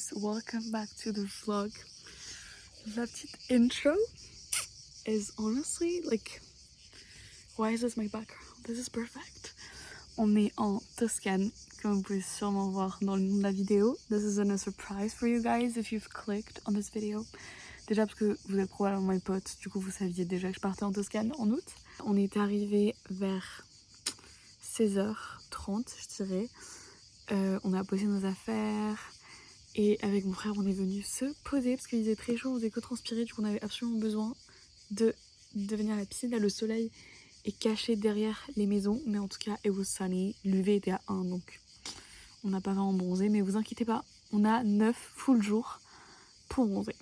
guys, welcome back to the vlog. La petite intro is honestly like, why is this my background? This is perfect. On est en Toscane, comme vous pouvez sûrement voir dans le nom de la vidéo. This isn't a surprise for you guys if you've clicked on this video. Déjà parce que vous êtes probablement mes potes, du coup vous saviez déjà que je partais en Toscane en août. On est arrivé vers 16h30 je dirais. On a posé nos affaires et avec mon frère on est venu se poser parce qu'il faisait très chaud, on faisait que transpirer, du coup on avait absolument besoin de venir à la piscine. Là le soleil est caché derrière les maisons, mais en tout cas it was sunny, l'UV était à 1 donc on n'a pas vraiment bronzé, mais vous inquiétez pas, on a 9 full jours pour bronzer.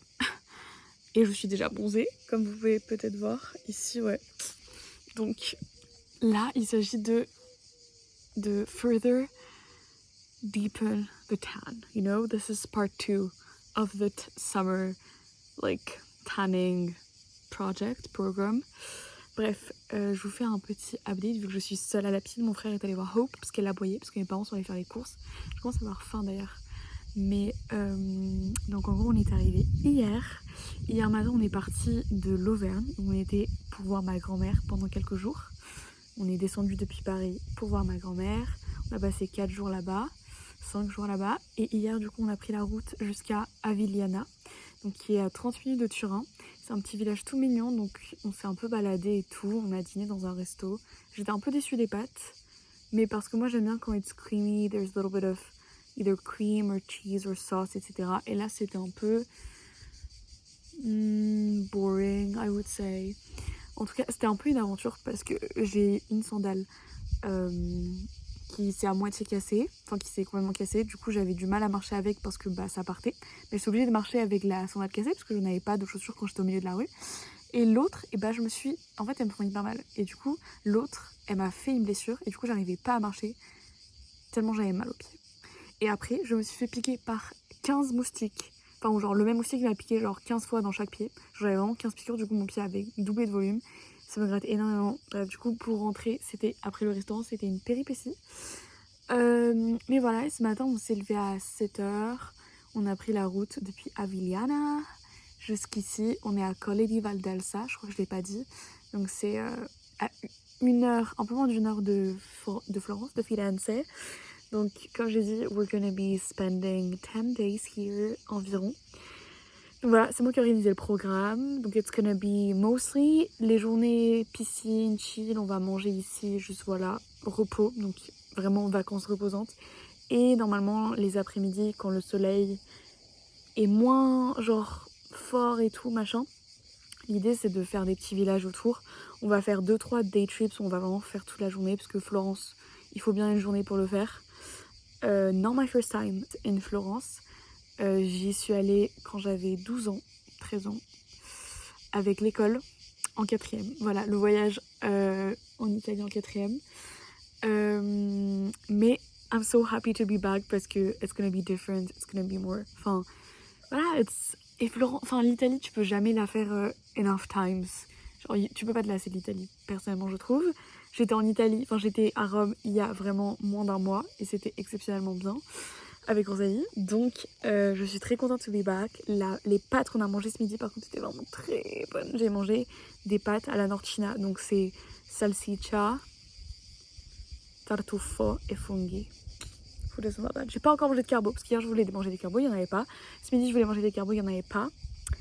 Et je suis déjà bronzée, comme vous pouvez peut-être voir ici, ouais. Donc là il s'agit de further deepen the tan, you know, this is part 2 of the summer like tanning program. Bref, je vous fais un petit update vu que je suis seule à la piscine. Mon frère est allé voir Hope parce qu'elle aboyait, parce que mes parents sont allés faire les courses. Je commence à avoir faim d'ailleurs. Mais donc en gros on est arrivé hier matin. On est parti de l'Auvergne où on était pour voir ma grand-mère pendant quelques jours. On est descendu depuis Paris pour voir ma grand-mère. On a passé 4 jours là-bas, 5 jours là-bas. Et hier, du coup, on a pris la route jusqu'à Avigliana, donc qui est à 30 minutes de Turin. C'est un petit village tout mignon, donc on s'est un peu baladé et tout. On a dîné dans un resto. J'étais un peu déçue des pâtes, mais parce que moi, j'aime bien quand it's creamy, there's a little bit of either cream or cheese or sauce, etc. Et là, c'était un peu boring, I would say. En tout cas, c'était un peu une aventure parce que j'ai une sandale qui s'est à moitié cassée, enfin qui s'est complètement cassée. Du coup, j'avais du mal à marcher avec parce que bah, ça partait. Mais je suis obligée de marcher avec la sandale cassée parce que je n'avais pas de chaussures quand j'étais au milieu de la rue. Et l'autre, et bah, je me suis... En fait, elle me font hyper mal. Et du coup, l'autre, elle m'a fait une blessure. Et du coup, j'arrivais pas à marcher tellement j'avais mal aux pieds. Et après, je me suis fait piquer par 15 moustiques. Enfin, genre le même moustique m'a piqué genre 15 fois dans chaque pied. J'avais vraiment 15 piqûres, du coup mon pied avait doublé de volume. Ça me gratte énormément. Bref, du coup pour rentrer, c'était après le restaurant, c'était une péripétie. Mais voilà, et ce matin on s'est levé à 7h. On a pris la route depuis Avigliana jusqu'ici. On est à Colle di Valdelsa, je crois que je l'ai pas dit. Donc c'est à 1 heure, un peu moins d'1 heure de Florence, de Firenze. Donc, comme j'ai dit, we're gonna be spending 10 days here environ. Donc voilà, c'est moi qui ai organisé le programme. Donc, it's gonna be mostly les journées piscine, chill. On va manger ici, juste voilà, repos. Donc, vraiment vacances reposantes. Et normalement, les après-midi, quand le soleil est moins, genre, fort et tout, machin. L'idée, c'est de faire des petits villages autour. On va faire 2-3 day trips où on va vraiment faire toute la journée. Parce que Florence, il faut bien une journée pour le faire. Not my first time in Florence. J'y suis allée quand j'avais 12 ans, 13 ans, avec l'école en 4e. Voilà, le voyage en Italie en 4e. Mais I'm so happy to be back parce que it's gonna be different, it's gonna be more. Enfin, voilà, et Florence, enfin l'Italie, tu peux jamais la faire enough times. Genre, tu peux pas te lasser de l'Italie, personnellement, je trouve. J'étais en Italie, enfin j'étais à Rome il y a vraiment moins d'1 mois et c'était exceptionnellement bien avec Rosalie. Donc je suis très contente to be back. Les pâtes qu'on a mangées ce midi, par contre, c'était vraiment très bonne. J'ai mangé des pâtes à la Norcina, donc c'est salsiccia, tartufo et funghi. J'ai pas encore mangé de carbo parce qu'hier je voulais manger des carbos, il y en avait pas. Ce midi je voulais manger des carbos, il y en avait pas.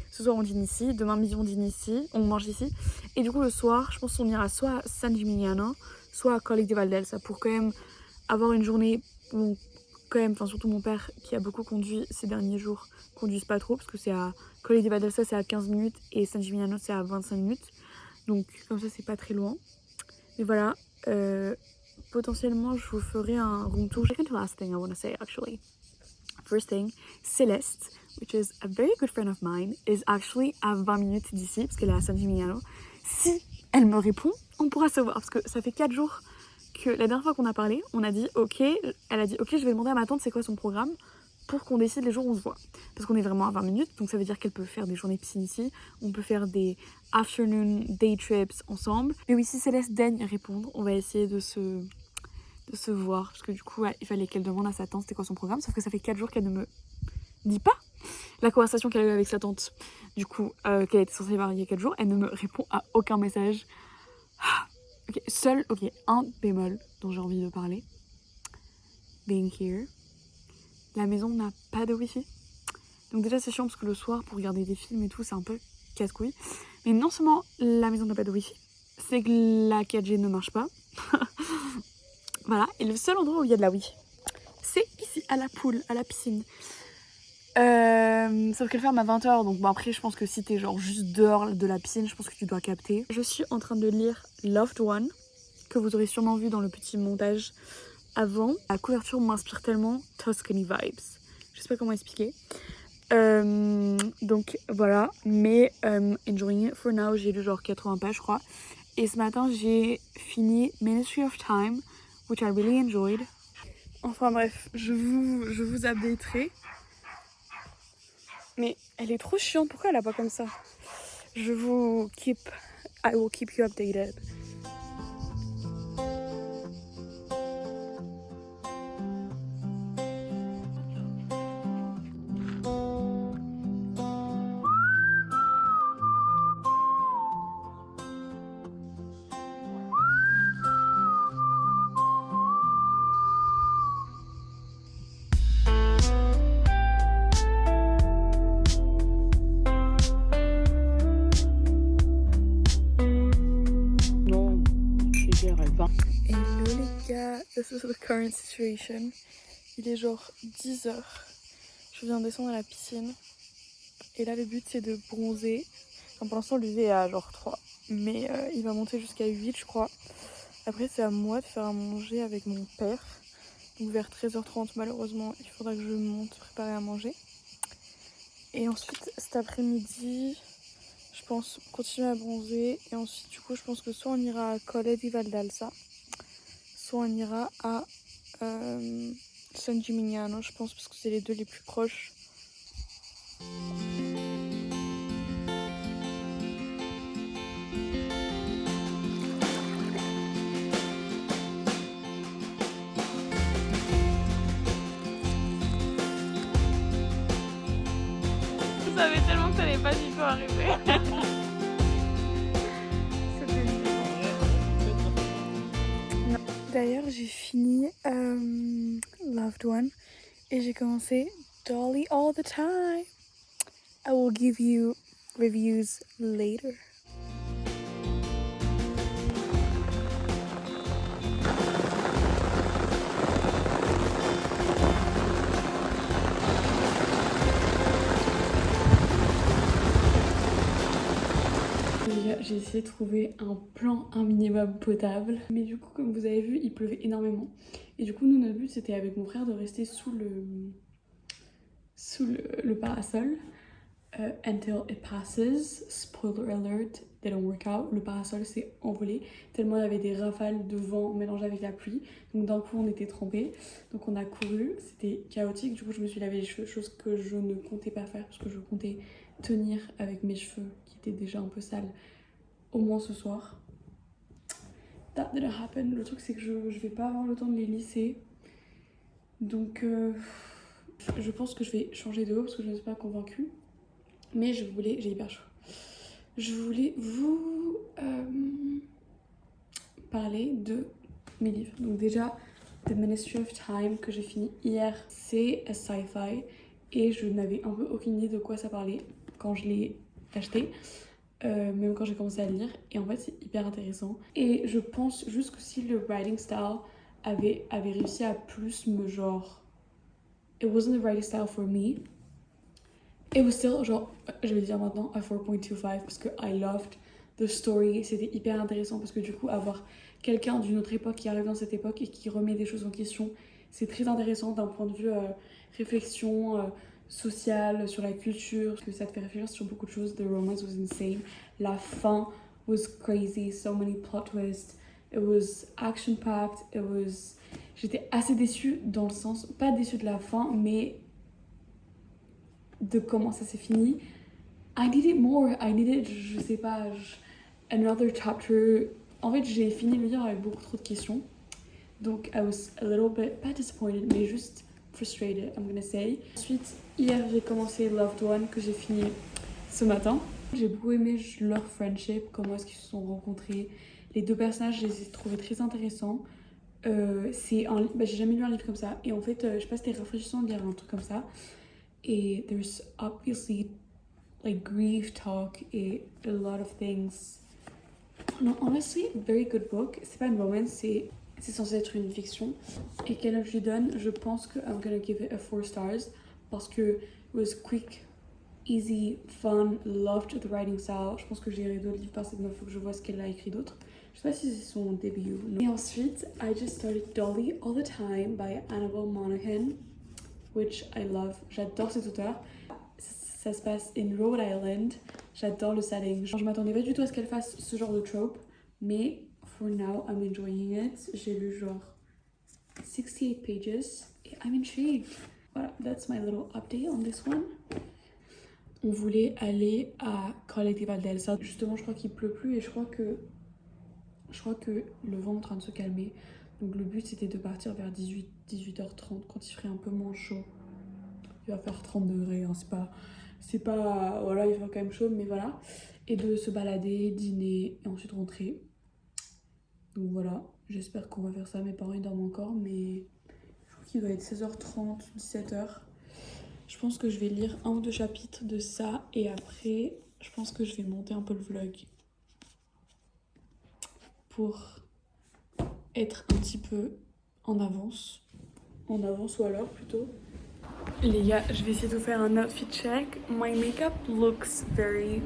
Ce soir on dîne ici, demain midi on dîne ici, on mange ici. Et du coup le soir, je pense qu'on ira soit à San Gimignano, soit à Colle di Valdelsa pour quand même avoir une journée où quand même, enfin surtout mon père qui a beaucoup conduit ces derniers jours, conduise pas trop parce que c'est à Colle di Valdelsa c'est à 15 minutes et San Gimignano c'est à 25 minutes. Donc comme ça c'est pas très loin. Mais voilà, potentiellement je vous ferai un room tour. Second to last thing I want to say actually. First thing, Celeste, which is a very good friend of mine, is actually à 20 minutes d'ici, parce qu'elle est à San Gimignano. Si elle me répond, on pourra se voir, parce que ça fait 4 jours que la dernière fois qu'on a parlé, on a dit ok, elle a dit ok, je vais demander à ma tante c'est quoi son programme, pour qu'on décide les jours où on se voit. Parce qu'on est vraiment à 20 minutes, donc ça veut dire qu'elle peut faire des journées piscine ici, on peut faire des afternoon day trips ensemble. Mais oui, si Céleste daigne répondre, on va essayer de se voir, parce que du coup ouais, il fallait qu'elle demande à sa tante c'était quoi son programme, sauf que ça fait 4 jours qu'elle ne me dit pas la conversation qu'elle a eue avec sa tante, du coup, qu'elle était censée voir il y a 4 jours. Elle ne me répond à aucun message. Ok, un bémol dont j'ai envie de parler. Being here. La maison n'a pas de wifi. Donc déjà c'est chiant parce que le soir pour regarder des films et tout c'est un peu casse-couille. Mais non seulement la maison n'a pas de wifi, c'est que la 4G ne marche pas. Voilà, et le seul endroit où il y a de la wifi, c'est ici à la pool, à la piscine. Sauf qu'elle ferme à 20h, donc bon après je pense que si t'es genre juste dehors de la piscine, je pense que tu dois capter. Je suis en train de lire Loved One, que vous aurez sûrement vu dans le petit montage avant. La couverture m'inspire tellement Tuscany vibes. Je sais pas comment expliquer. Donc voilà, mais enjoying it for now, j'ai lu genre 80 pages je crois. Et ce matin j'ai fini Ministry of Time, which I really enjoyed. Enfin bref, je vous updaterai. Mais elle est trop chiante, pourquoi elle a pas comme ça? I will keep you updated. Hello les gars, this is the current situation. Il est genre 10h. Je viens de descendre à la piscine. Et là le but c'est de bronzer. Enfin, pour l'instant le UV est à genre 3. Mais il va monter jusqu'à 8 je crois. Après c'est à moi de faire à manger avec mon père. Donc vers 13h30 malheureusement il faudra que je monte préparer à manger. Et ensuite cet après-midi je pense continuer à bronzer. Et ensuite du coup je pense que soit on ira à Colle di Valdelsa, soit on ira à San Gimignano, je pense, parce que c'est les deux les plus proches. Je savais tellement que ça n'allait pas du tout arriver. D'ailleurs, j'ai fini Loved One et j'ai commencé Dolly All the Time. I will give you reviews later. J'ai essayé de trouver un minimum potable. Mais du coup, comme vous avez vu, il pleuvait énormément. Et du coup, nous, notre but, c'était avec mon frère de rester sous le parasol. Until it passes. Spoiler alert, they don't work out. Le parasol s'est envolé tellement il y avait des rafales de vent mélangées avec la pluie. Donc d'un coup, on était trempés. Donc on a couru. C'était chaotique. Du coup, je me suis lavé les cheveux, chose que je ne comptais pas faire parce que je comptais tenir avec mes cheveux qui étaient déjà un peu sales. Au moins ce soir. That didn't happen. Le truc c'est que je vais pas avoir le temps de les lisser. Donc je pense que je vais changer de haut parce que je ne suis pas convaincue. Mais j'ai hyper chaud. Je voulais vous parler de mes livres. Donc déjà, The Ministry of Time que j'ai fini hier, c'est un sci-fi. Et je n'avais un peu aucune idée de quoi ça parlait quand je l'ai acheté. Même quand j'ai commencé à le lire, et en fait c'est hyper intéressant et je pense juste que si le writing style avait réussi à plus me genre, it wasn't the writing style for me, it was still genre, je vais dire maintenant à 4.25 parce que I loved the story, c'était hyper intéressant parce que du coup avoir quelqu'un d'une autre époque qui arrive dans cette époque et qui remet des choses en question, c'est très intéressant d'un point de vue réflexion sociale, sur la culture, parce que ça te fait réfléchir sur beaucoup de choses. The romance was insane. La fin was crazy. So many plot twists. It was action-packed. J'étais assez déçue dans le sens, pas déçue de la fin, mais de comment ça s'est fini. I needed more. I needed, je sais pas, another chapter. En fait, j'ai fini le livre avec beaucoup trop de questions. Donc, I was a little bit, pas disappointed, mais juste frustrated, I'm gonna say. Ensuite, hier j'ai commencé Loved One que j'ai fini ce matin. J'ai beaucoup aimé leur friendship, comment est-ce qu'ils se sont rencontrés. Les deux personnages, je les ai trouvés très intéressants. C'est un j'ai jamais lu un livre comme ça. Et en fait, je sais pas si c'était rafraîchissant de lire un truc comme ça. Et there's obviously like grief talk et a lot of things. No, honestly, very good book. C'est pas une romance, c'est censé être une fiction. Et quelle note je lui donne? Je pense que I'm gonna give it a 4 stars parce que it was quick, easy, fun, loved the writing style. Je pense que j'irai d'autres livres par cette meuf, faut que je vois ce qu'elle a écrit d'autre. Je sais pas si c'est son début ou non. Et ensuite, I just started Dolly All the Time by Annabelle Monaghan, which I love. J'adore cet auteur. Ça se passe in Rhode Island. J'adore le setting. Je m'attendais pas du tout à ce qu'elle fasse ce genre de trope, mais for now, I'm enjoying it. J'ai lu genre 68 pages et I'm intrigued. Voilà, that's my little update on this one. On voulait aller à Colle di Valdelsa. Justement, je crois qu'il pleut plus et je crois que le vent est en train de se calmer. Donc le but c'était de partir vers 18h30 quand il ferait un peu moins chaud. Il va faire 30 degrés, hein, c'est pas voilà, il fait quand même chaud, mais voilà. Et de se balader, dîner et ensuite rentrer. Donc voilà, j'espère qu'on va faire ça. Mes parents ils dorment encore, mais je crois qu'il doit être 16h30, 17h. Je pense que je vais lire un ou deux chapitres de ça et après je pense que je vais monter un peu le vlog pour être un petit peu en avance ou alors plutôt. Les gars, je vais essayer de faire un outfit check. My makeup looks very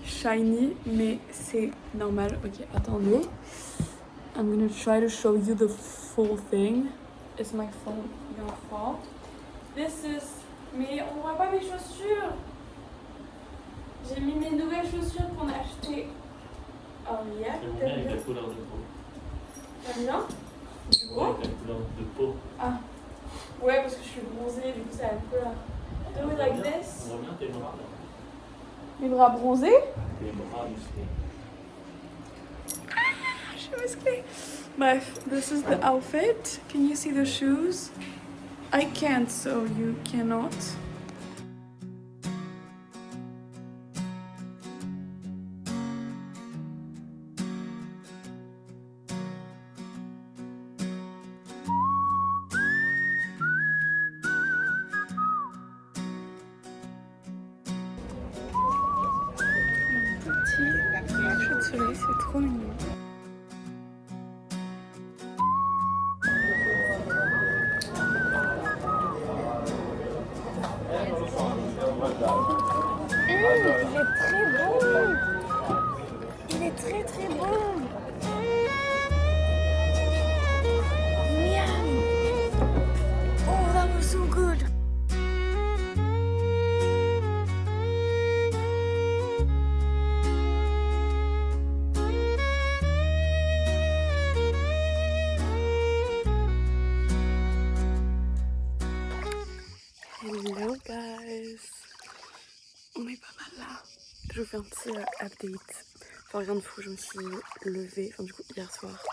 shiny, mais c'est normal. Ok, attendez. I'm gonna try to show you the full thing. Is my phone your fault? This is... Mais on voit pas mes chaussures. J'ai mis mes nouvelles chaussures qu'on a achetées. Oh yeah. C'est bien avec la couleur de peau. T'aimes bien? Du coup? Avec la couleur de peau. Ah. Ouais, parce que je suis bronzée, du coup ça a une couleur. Do it like this. On voit bien tes bras là. Mes bras bronzés? Tes bras musclés. Je suis musclée. Bref, this is the outfit. Can you see the shoes? I can't, so you cannot. Coucher de soleil, c'est trop mignon. Il est très bon. Il est très très bon. Miam. Oh, that was so good. Hello guys, on est pas mal là. Je vous fais un petit update. Enfin rien de fou, je me suis levée, enfin du coup hier soir,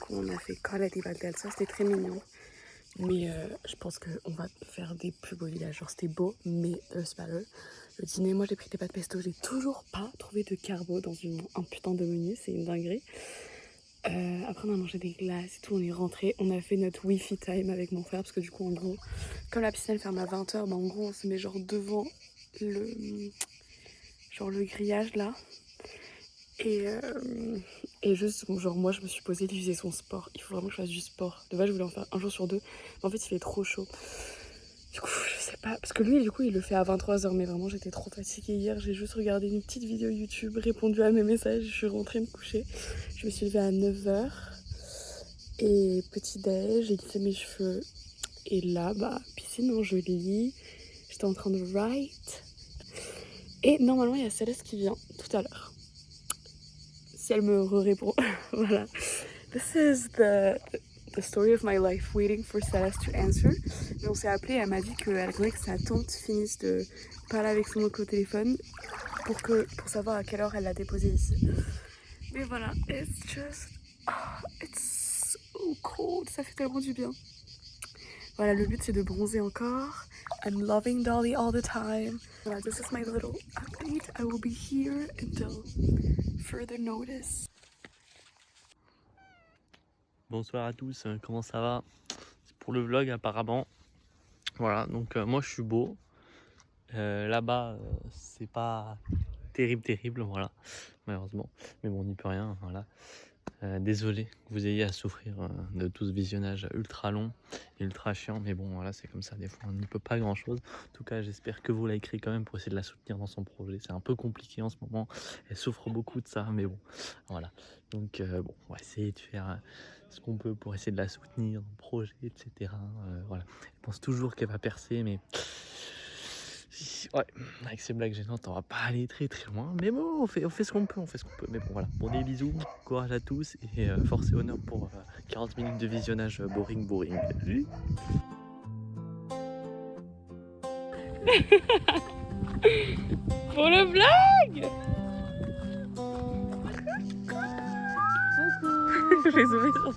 on a fait Colle di Valdelsa, c'était très mignon. Mais je pense qu'on va faire des plus beaux villages, genre c'était beau, mais there's better. Le dîner, moi j'ai pris des pâtes pesto, j'ai toujours pas trouvé de carbo dans un putain de menu, c'est une dinguerie. Après on a mangé des glaces et tout, on est rentré, on a fait notre wifi time avec mon frère parce que du coup en gros, comme la piscine elle ferme à 20h, bah en gros on se met genre devant le grillage là et juste genre moi je me suis posée, lui faisait son sport, il faut vraiment que je fasse du sport. De base je voulais en faire un jour sur deux, mais en fait il fait trop chaud. Du coup je sais pas, parce que lui du coup il le fait à 23h, mais vraiment j'étais trop fatiguée hier, j'ai juste regardé une petite vidéo YouTube, répondu à mes messages, je suis rentrée me coucher. Je me suis levée à 9h et petit déj, j'ai lissé mes cheveux et là bah piscine en joli, j'étais en train de write et normalement il y a Céleste qui vient tout à l'heure. Si elle me répond, voilà. This is the story of my life, waiting for Céleste to answer. Mais on s'est appelé, elle m'a dit qu'elle attendait que sa tante finisse de parler avec son oncle au téléphone pour savoir à quelle heure elle l'a déposé ici. Mais voilà, it's so cold, ça fait tellement du bien. Voilà, le but c'est de bronzer encore. I'm loving Dolly all the time. Voilà, this is my little update. I will be here until further notice. Bonsoir à tous, comment ça va? C'est pour le vlog apparemment. Voilà, donc moi je suis beau. Là-bas, c'est pas terrible, voilà, malheureusement. Mais bon, on n'y peut rien, voilà. Désolé que vous ayez à souffrir de tout ce visionnage ultra long et ultra chiant, mais bon, voilà, c'est comme ça, des fois on n'y peut pas grand-chose. En tout cas, j'espère que vous likerez quand même pour essayer de la soutenir dans son projet. C'est un peu compliqué en ce moment, elle souffre beaucoup de ça, mais bon, voilà. Donc bon, on va essayer de faire ce qu'on peut pour essayer de la soutenir dans le projet, etc. Voilà. Elle pense toujours qu'elle va percer, mais ouais, avec ces blagues gênantes, on va pas aller très loin. Mais bon, on fait ce qu'on peut, Mais bon, voilà. Bon, des bisous, courage à tous et force et honneur pour 40 minutes de visionnage boring. Pour le vlog. Je vais zoomer sur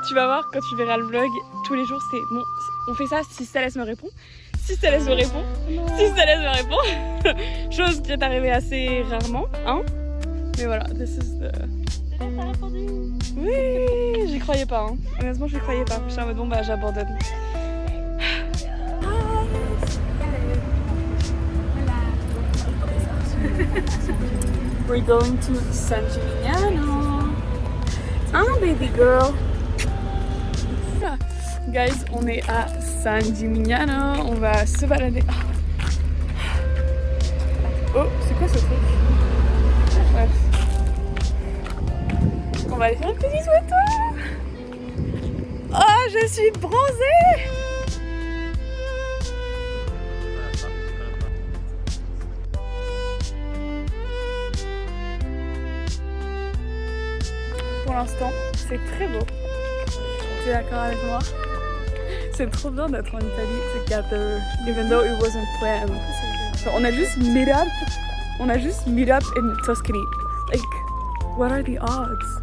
tu vas voir quand tu verras le vlog, tous les jours c'est bon, on fait ça si Céleste me répond. Si Céleste me répond. Si Céleste me répond. Chose qui est arrivée assez rarement, hein. Mais voilà, this is the... T'as répondu? Oui, j'y croyais pas, hein. Honnêtement, j'y croyais pas. Je suis en mode bon bah j'abandonne. We're going to San Gimignano. Hein, baby girl? Guys, on est à San Gimignano. On va se balader. Oh, c'est quoi ce truc? Bref. On va aller faire une petite photo. Oh, je suis bronzée. Pour l'instant, c'est très beau. Tu es d'accord avec moi? C'est trop bien d'être en Italie together, even though it wasn't planned. On a juste meet up in Tuscany. Like, what are the odds?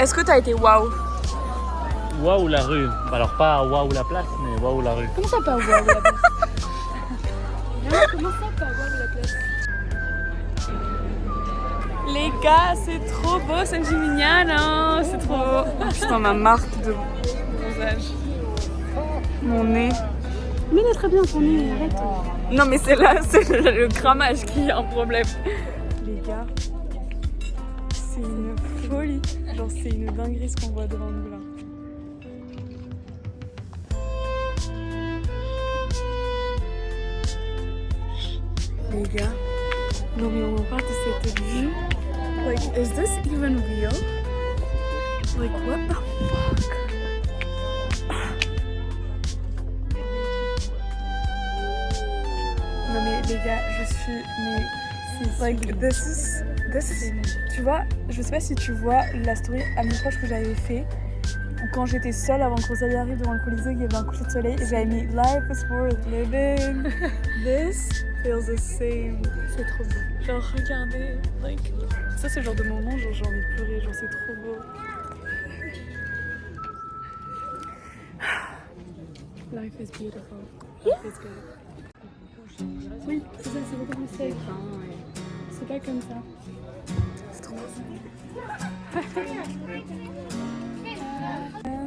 Est-ce que t'as été waouh? Waouh la rue. Alors pas waouh la place, mais waouh la rue. Comment ça pas waouh la place? Comment ça pas waouh la place? Les gars, c'est trop beau San Gimignano, c'est trop beau. Oh, putain, ma marque de bronzage. Mon nez. Mais il est très bien ton nez, arrête. Non mais c'est là, c'est le cramage qui a un problème. Les gars, c'est une folie. Genre c'est une dinguerie ce qu'on voit devant nous là. Les gars, non mais on parle de cette vue. Like, is this even real? Like, what the fuck? Non mais les gars, je suis... Mais, like, this is... Tu vois, je sais pas si tu vois la story à mes proches que j'avais fait, où quand j'étais seule avant que Rosalie arrive devant le Colisée, il y avait un coucher de soleil, et j'avais mis « Life is worth living ». This feels the same. C'est trop beau. Genre, regardez, like... Ça, c'est le genre de moment, genre, j'ai envie de pleurer, genre, c'est trop beau. Life is beautiful. Life is good. Oui, c'est ça, c'est beaucoup plus safe. C'est pas comme ça. C'est trop beau.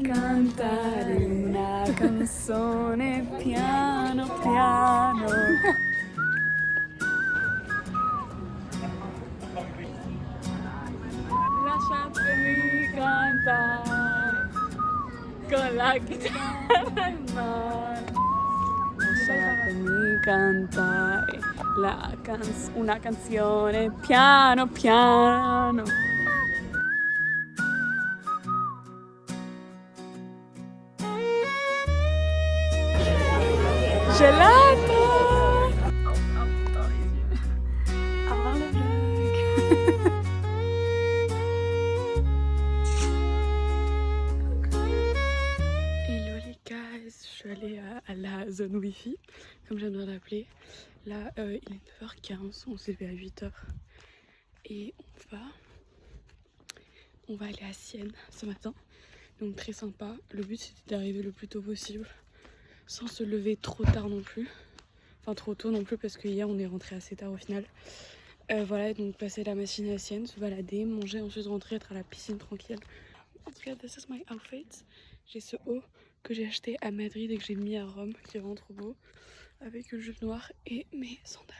Cantare una canzone piano piano. Lasciatemi cantare con la chitarra in mano. Lasciatemi cantare una canzone piano piano. Gelato! Avoir le vlog. Hello les guys, je suis allée à la zone Wi-Fi, comme j'aime bien l'appeler. Là, il est 9h15, on s'est levé à 8h. et on va aller à Sienne ce matin. Donc très sympa. Le but c'était d'arriver le plus tôt possible sans se lever trop tard non plus. Enfin trop tôt non plus parce que hier on est rentré assez tard au final. Voilà, donc passer la matinée à Sienne, se balader, manger, ensuite rentrer, être à la piscine tranquille. En tout cas, this is my outfit. J'ai ce haut que j'ai acheté à Madrid et que j'ai mis à Rome, qui est vraiment trop beau, avec une jupe noire et mes sandales.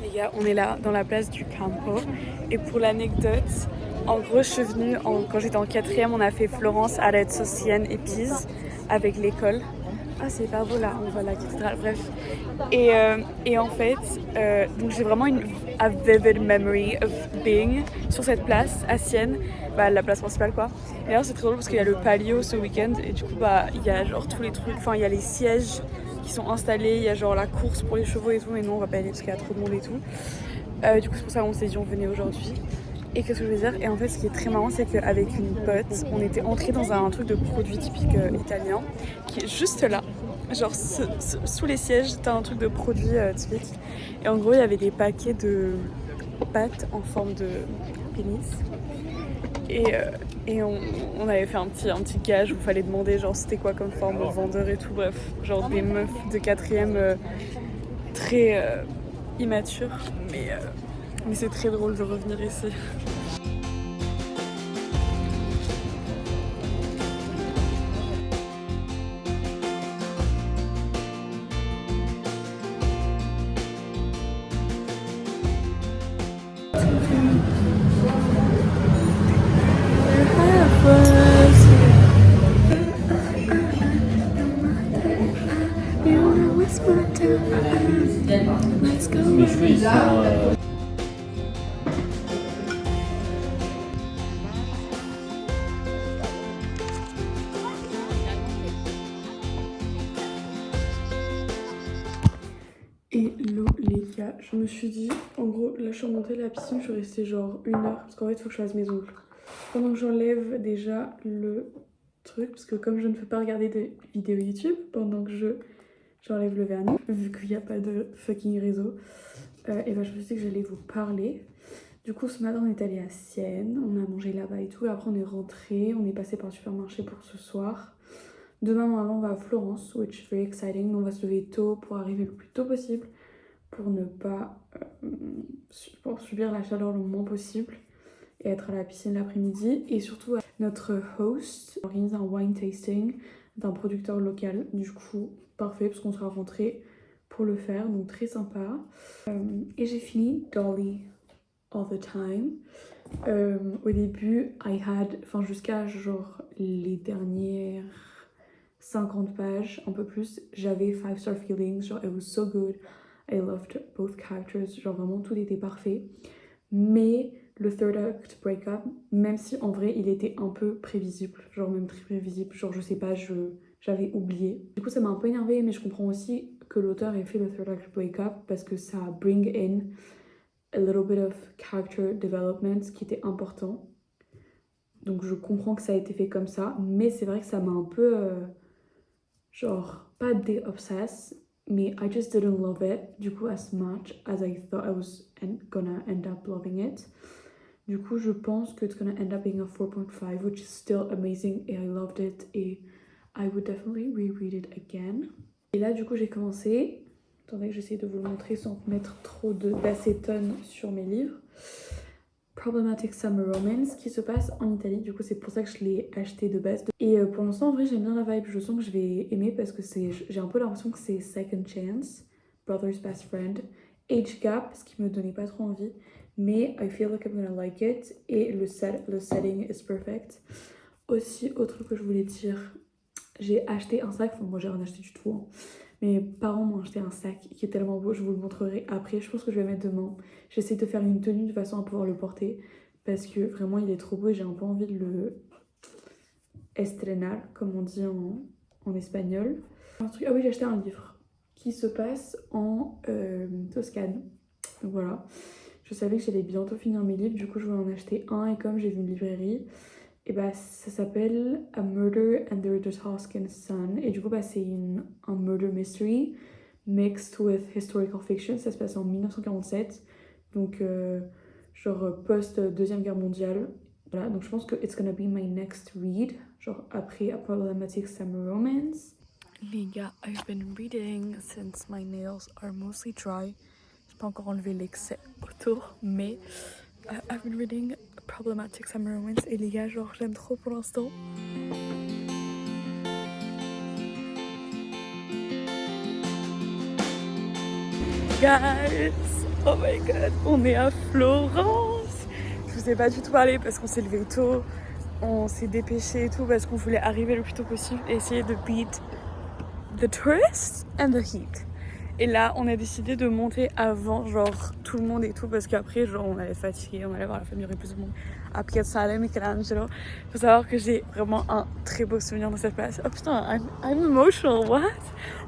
Les gars, on est là dans la place du Campo et pour l'anecdote, en gros je suis venue quand j'étais en 4e, on a fait Florence, Arezzo, Sienne et Pise avec l'école. Ah c'est pas beau là, on voit la cathédrale, bref. Et en fait, donc j'ai vraiment a vivid memory of being sur cette place à Sienne, bah, la place principale quoi. Et d'ailleurs c'est très drôle parce qu'il y a le Palio ce week-end et du coup bah il y a genre tous les trucs, enfin il y a les sièges qui sont installés, il y a genre la course pour les chevaux et tout, mais non on va pas aller parce qu'il y a trop de monde et tout. Du coup c'est pour ça qu'on s'est dit on venait aujourd'hui. Et qu'est-ce que je veux dire? Et en fait ce qui est très marrant c'est qu'avec une pote on était entrés dans un truc de produit typique italien qui est juste là. Genre sous les sièges t'as un truc de produit typique. Et en gros il y avait des paquets de pâtes en forme de pénis. Et on avait fait un petit gage où il fallait demander genre c'était quoi comme forme au vendeur et tout, bref, genre des meufs de 4e très immatures, mais c'est très drôle de revenir ici. Mes cheveux ils sont Hello les gars, je me suis dit, en gros, là je suis remontée à la piscine, je suis restée genre 1 heure parce qu'en fait il faut que je fasse mes ongles. Pendant que j'enlève déjà le truc, parce que comme je ne peux pas regarder de vidéos YouTube pendant que j'enlève le vernis, vu qu'il n'y a pas de fucking réseau, et ben je me suis dit que j'allais vous parler. Du coup ce matin on est allé à Sienne, on a mangé là-bas et tout, et après on est rentré, on est passé par le supermarché pour ce soir. Demain, normalement, on va à Florence, which is very exciting. On va se lever tôt pour arriver le plus tôt possible, pour ne pas pour subir la chaleur le moins possible et être à la piscine l'après-midi. Et surtout, notre host organise un wine tasting d'un producteur local. Du coup, parfait, parce qu'on sera rentré pour le faire, donc très sympa. Et j'ai fini Dolly All the Time. Au début, jusqu'à genre les dernières 50 pages, un peu plus, j'avais 5-star feelings, genre it was so good, I loved both characters, genre vraiment tout était parfait. Mais le third act breakup, même si en vrai il était un peu prévisible, genre même très prévisible, genre je sais pas, j'avais oublié. Du coup ça m'a un peu énervée, mais je comprends aussi que l'auteur ait fait le third act breakup parce que ça bring in a little bit of character development qui était important. Donc je comprends que ça a été fait comme ça, mais c'est vrai que ça m'a un peu genre pas dé-obsess, mais I just didn't love it du coup as much as I thought I was gonna end up loving it. Du coup je pense que it's gonna end up being a 4.5, which is still amazing et I loved it et I would definitely reread it again. Et là du coup j'ai commencé, attendez j'essaie de vous le montrer sans mettre trop d'acétone sur mes livres. Problematic Summer Romance qui se passe en Italie, du coup c'est pour ça que je l'ai acheté de base. Et pour l'instant en vrai j'aime bien la vibe, je sens que je vais aimer parce que j'ai un peu l'impression que c'est Second Chance, Brother's Best Friend, Age Gap, ce qui me donnait pas trop envie, mais I feel like I'm gonna like it et le setting is perfect. Aussi autre que je voulais dire, j'ai acheté un sac, enfin moi j'ai rien acheté du tout hein. Mes parents m'ont acheté un sac qui est tellement beau, je vous le montrerai après, je pense que je vais le mettre demain. J'essaie de faire une tenue de façon à pouvoir le porter parce que vraiment il est trop beau et j'ai un peu envie de le estrenar, comme on dit en espagnol. Ah oui, j'ai acheté un livre qui se passe en Toscane. Donc voilà, je savais que j'allais bientôt finir mes livres, du coup je voulais en acheter un et comme j'ai vu une librairie, et bah ça s'appelle A Murder Under the Toscan Sun et du coup bah c'est un murder mystery mixed with historical fiction, ça se passe en 1947, donc genre post Deuxième Guerre mondiale. Voilà, donc je pense que it's gonna be my next read, genre après A Problematic Summer Romance. Les gars, I've been reading since my nails are mostly dry. J'ai pas encore enlevé l'excès autour, mais I've been reading Problematic Summer Romance et les gars, genre j'aime trop pour l'instant. Guys, oh my god, on est à Florence. Je vous ai pas du tout parlé parce qu'on s'est levé tôt, on s'est dépêché et tout parce qu'on voulait arriver le plus tôt possible et essayer de beat the tourists and the heat. Et là, on a décidé de monter avant, genre, tout le monde et tout, parce qu'après, genre, on allait fatiguer, on allait voir la famille, il y aurait plus de monde à Piazza alla Michelangelo. Faut savoir que j'ai vraiment un très beau souvenir dans cette place. Oh putain, I'm emotional, what?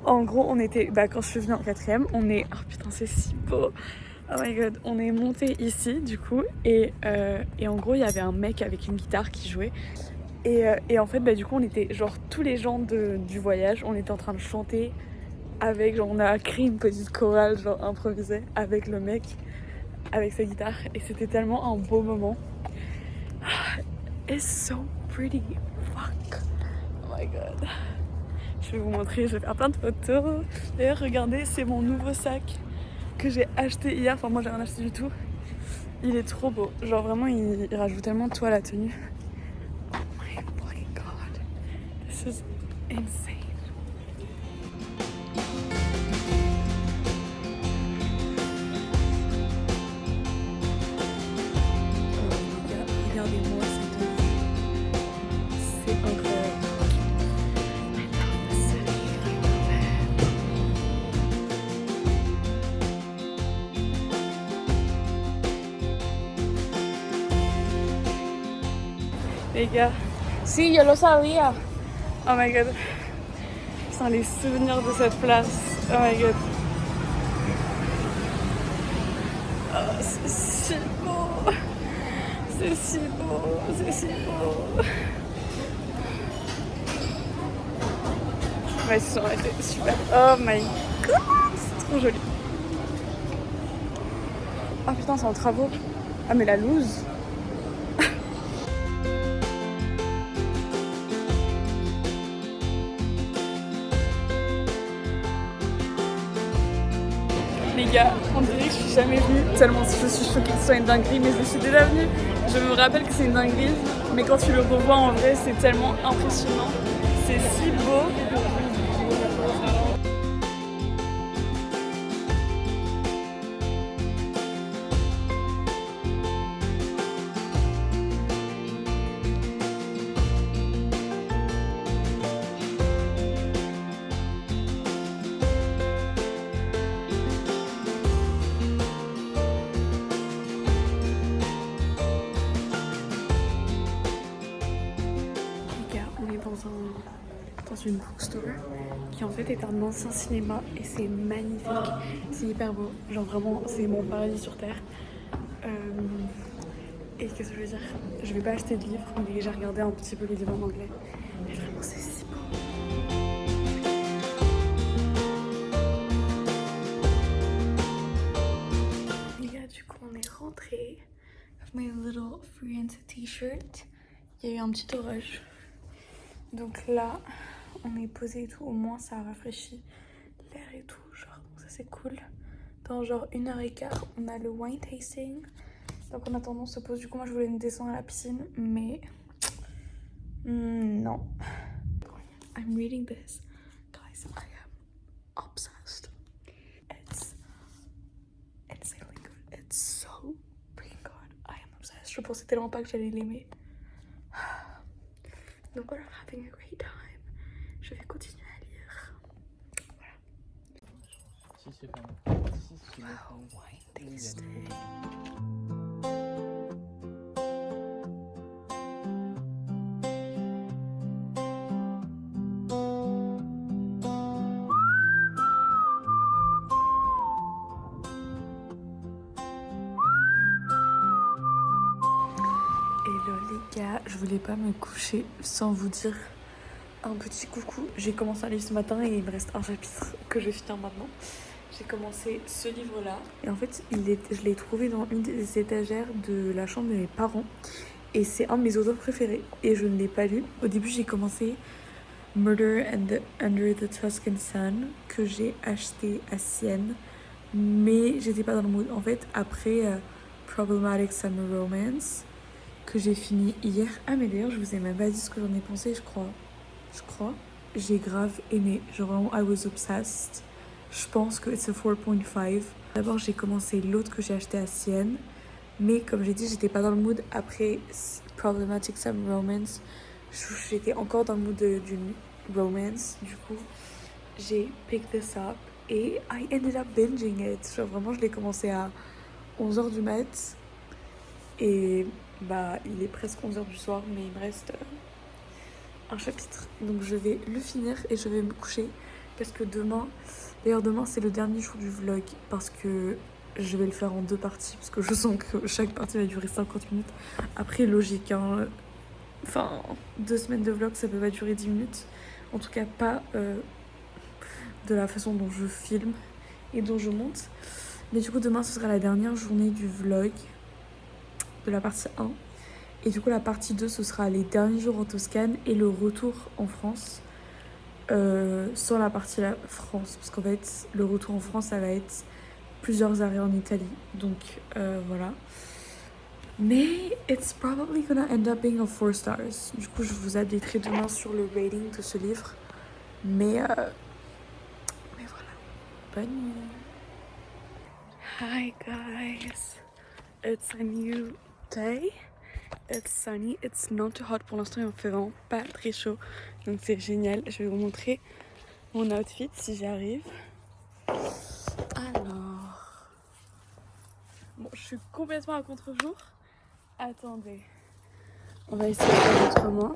En gros, on était, quand je suis venue en 4ème, oh putain, c'est si beau. Oh my god, on est monté ici, du coup, et en gros, il y avait un mec avec une guitare qui jouait. Et en fait, du coup, on était, genre, tous les gens du voyage, on était en train de chanter avec, genre, on a créé une petite chorale, genre, improvisée avec le mec, avec sa guitare. Et c'était tellement un beau moment. It's so pretty. Fuck. Oh my god. Je vais vous montrer, je vais faire plein de photos. D'ailleurs, regardez, c'est mon nouveau sac que j'ai acheté hier. Enfin, moi, j'ai rien acheté du tout. Il est trop beau. Genre, vraiment, il rajoute tellement de toi à la tenue. Oh my fucking god. This is insane. Regardez-moi cette vue. C'est incroyable. I love the city. I love it. Les gars, si, yo lo sabía. Oh my god. Putain, les souvenirs de cette place. Oh my god. Oh, c'est si beau. C'est si beau. C'est si beau. Ouais, ça aurait été super. Oh my god. C'est trop joli. Oh putain, c'est en travaux. Ah, mais la loose. Les gars, on dirait que je suis jamais venue, tellement je suis choquée que ce soit une dinguerie, mais je suis déjà venue. Je me rappelle que c'est une dinguerie, mais quand tu le revois en vrai, c'est tellement impressionnant. C'est si beau. On est dans une bookstore qui en fait est un ancien cinéma et c'est magnifique, c'est hyper beau, genre vraiment c'est mon paradis sur terre. Et qu'est-ce que je veux dire, je vais pas acheter de livres mais j'ai regardé un petit peu les livres en anglais et vraiment c'est si beau. Les gars, du coup on est rentré avec my little Friends t-shirt. Il y a eu un petit orage. Donc là, on est posé et tout, au moins ça rafraîchit l'air et tout, genre ça c'est cool. Dans genre 1h15, on a le wine tasting. Donc en attendant, on se pose. Du coup, moi je voulais me descendre à la piscine, mais non. I'm reading this. Guys, I am obsessed. It's insanely good. It's so freaking good. I am obsessed. Je pensais tellement pas que j'allais l'aimer. Donc voilà, having a great time. Je vais continuer à lire. Voilà. Si c'est pas Wow, wine tasting. je voulais pas me coucher sans vous dire un petit coucou. J'ai commencé un livre ce matin et il me reste un chapitre que je vais finir maintenant. J'ai commencé ce livre-là et en fait je l'ai trouvé dans une des étagères de la chambre de mes parents et c'est un de mes auteurs préférés et je ne l'ai pas lu. Au début j'ai commencé Murder Under the Tuscan Sun que j'ai acheté à Sienne mais j'étais pas dans le mood. En fait après Problematic Summer Romance que j'ai fini hier. Ah mais d'ailleurs je vous ai même pas dit ce que j'en ai pensé je crois. J'ai grave aimé, genre vraiment I was obsessed. Je pense que c'est 4.5. D'abord j'ai commencé l'autre que j'ai acheté à Sienne, mais comme j'ai dit j'étais pas dans le mood après Problematic Summer Romance. J'étais encore dans le mood d'une romance, du coup j'ai picked this up et I ended up binging it. Genre vraiment je l'ai commencé à 11h du mat et bah il est presque 11h du soir mais il me reste un chapitre. Donc je vais le finir et je vais me coucher parce que demain c'est le dernier jour du vlog parce que je vais le faire en 2 parties parce que je sens que chaque partie va durer 50 minutes. Après logique hein, enfin 2 semaines de vlog ça peut pas durer 10 minutes. En tout cas pas de la façon dont je filme et dont je monte. Mais du coup demain ce sera la dernière journée du vlog de la partie 1. Et du coup la partie 2 ce sera les derniers jours en Toscane et le retour en France sans la partie la France parce qu'en fait le retour en France ça va être plusieurs arrêts en Italie donc voilà mais it's probably gonna end up being a 4 stars. Du coup je vous updaterai demain sur le rating de ce livre mais voilà, bonne nuit. Hi guys, it's a new day. It's sunny, it's not too hot. Pour l'instant, il en fait vraiment pas très chaud. Donc c'est génial. Je vais vous montrer mon outfit si j'y arrive. Alors... Bon, je suis complètement à contre-jour. Attendez. On va essayer de faire autrement.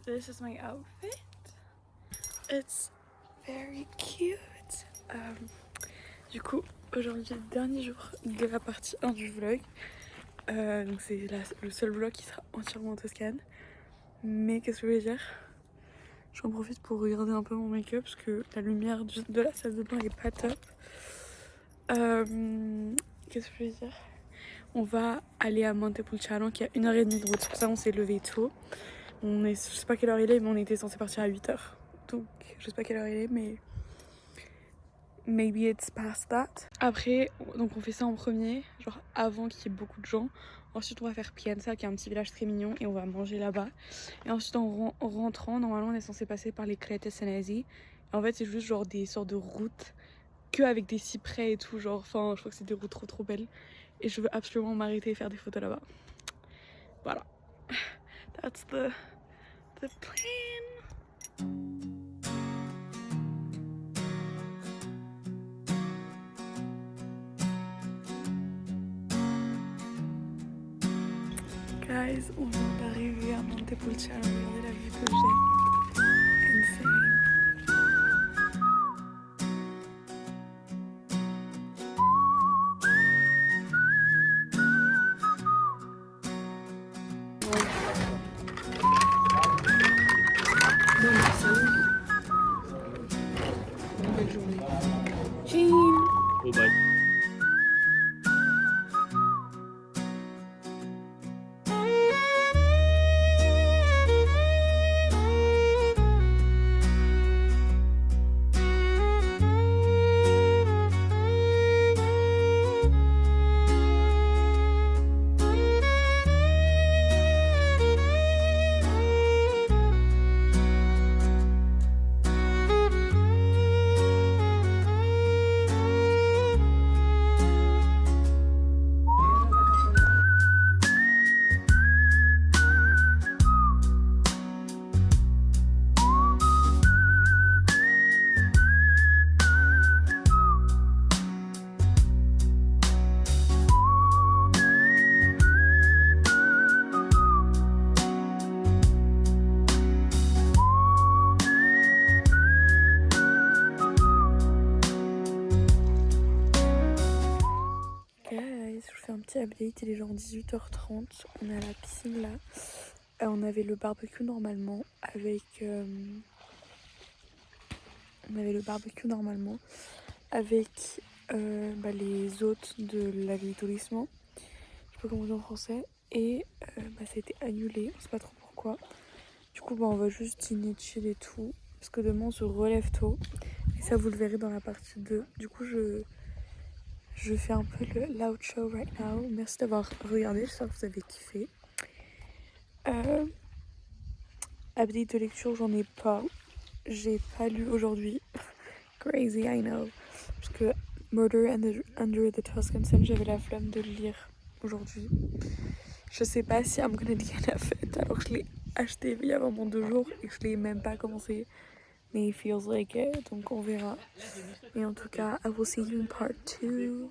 This is my outfit. It's very cute. Du coup, aujourd'hui, le dernier jour de la partie 1 du vlog. Donc c'est le seul vlog qui sera entièrement en Toscane. Mais qu'est-ce que je voulais dire? J'en profite pour regarder un peu mon make-up parce que la lumière de la salle de bain est pas top. Qu'est-ce que je voulais dire? On va aller à Montepulciano qui a 1h30 de route. C'est pour ça qu'on s'est levé tôt. Je sais pas quelle heure il est mais on était censé partir à 8h. Donc je sais pas quelle heure il est mais... Maybe it's past that. Après, donc on fait ça en premier, genre avant qu'il y ait beaucoup de gens. Ensuite, on va faire Pienza, qui est un petit village très mignon, et on va manger là-bas. Et ensuite, en rentrant, normalement, on est censé passer par les Crete Senesi. En fait, c'est juste genre des sortes de routes, que avec des cyprès et tout, genre, enfin, je crois que c'est des routes trop trop belles. Et je veux absolument m'arrêter et faire des photos là-bas. Voilà. That's the plan. Guys, on vient d'arriver à Montepulciano, regardez la vue que j'ai. Insane. Belle journée. Jean. Oh bye. petit update, il est genre 18h30, on est à la piscine là. On avait le barbecue normalement avec... les hôtes de l'agriturismo. Je sais pas comment on dit en français. Et ça a été annulé, on sait pas trop pourquoi. Du coup on va juste dîner, chill et tout. Parce que demain on se relève tôt. Et ça vous le verrez dans la partie 2. Du coup je fais un peu le l'outro right now. Merci d'avoir regardé, j'espère que vous avez kiffé. Update de lecture, j'en ai pas. J'ai pas lu aujourd'hui. Crazy, I know. Parce que Murder Under the Tuscan Sun, j'avais la flemme de le lire aujourd'hui. Je sais pas si I'm gonna get a fait alors que je l'ai acheté il y a vraiment 2 jours et que je l'ai même pas commencé. Mais it feels like it, donc on verra. Et en tout cas, I will see you in part 2.